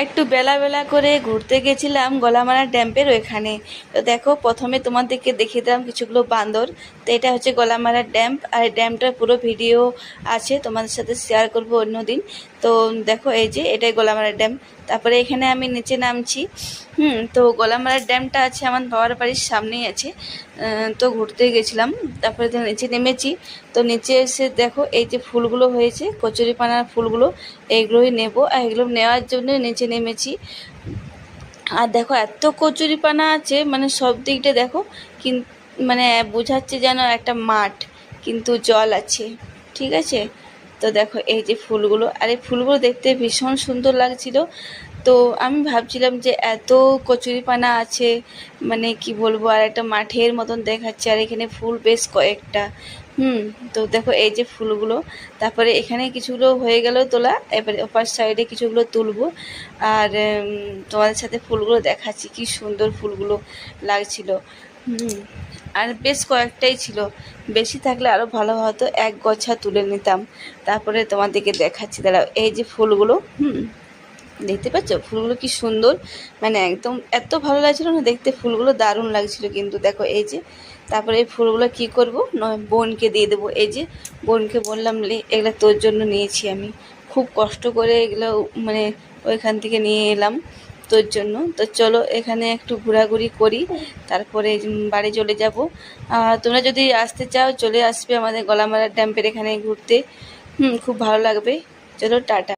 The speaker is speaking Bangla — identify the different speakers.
Speaker 1: একটু বেলা বেলা করে ঘুরতে গেছিলাম গলামারা ড্যাম্পের ওইখানে। তো দেখো, প্রথমে তোমাদেরকে দেখিয়ে দিলাম কিছুগুলো বান্দর। তো এটা হচ্ছে গলামারা ড্যাম্প, আর এই ড্যাম্পটার পুরো ভিডিও আছে, তোমাদের সাথে শেয়ার করব অন্যদিন। তো দেখো, এই যে এটাই গলামারা ড্যাম্প। তারপরে এখানে আমি নিচে নামছি। তো গলামারা ড্যামটা আছে আমার বাবার বাড়ির সামনেই আছে। তো ঘুরতে গেছিলাম, তারপরে তো নিচে নেমেছি। তো নিচে এসে দেখো, এই যে ফুলগুলো হয়েছে, কচুরিপানার ফুলগুলো, এইগুলোই নেব। আর এগুলো নেওয়ার জন্য নিচে নেমেছি। আর দেখো, এত কচুরিপানা আছে, মানে সব দিকটা দেখো, কিন্তু মানে বোঝাচ্ছে যেন একটা মাঠ, কিন্তু জল আছে। ঠিক আছে। তো দেখো, এই যে ফুলগুলো, আর এই ফুলগুলো দেখতে ভীষণ সুন্দর লাগছিল। তো আমি ভাবছিলাম যে এত কচুরিপানা আছে, মানে কি বলবো, আর একটা মাঠের মতন দেখাচ্ছে, আর এখানে ফুল বেশ কয়েকটা। তো দেখো, এই যে ফুলগুলো, তারপরে এখানে কিছুগুলো হয়ে গেল তোলা, এবারে ওপার সাইডে কিছুগুলো তুলবো। আর তোমাদের সাথে ফুলগুলো দেখাচ্ছি, কি সুন্দর ফুলগুলো লাগছিল। আর বেশ কয়েকটাই ছিল, বেশি থাকলে আরও ভালো হতো, এক গছা তুলে নিতাম। তারপরে তোমাদেরকে দেখাচ্ছি, দাঁড়াও। এই যে ফুলগুলো, দেখতে পাচ্ছ ফুলগুলো কি সুন্দর, মানে একদম এত ভালো লাগছিল না দেখতে, ফুলগুলো দারুণ লাগছিল। কিন্তু দেখো, এই যে তারপরে এই ফুলগুলো কি করব, নয় বোনকে দিয়ে দেবো। এই যে বোনকে বললাম, এগুলো তোর জন্য নিয়েছি আমি, খুব কষ্ট করে এগুলো মানে ওইখান থেকে নিয়ে এলাম তোর জন্য। তো চলো, এখানে একটু ঘোরাঘুরি করি, তারপরে বাড়ি চলে যাব। তোমরা যদি আসতে চাও, চলে আসবে আমাদের গলামারা ড্যাম্পের এখানে ঘুরতে। খুব ভালো লাগবে। চলো, টাটা।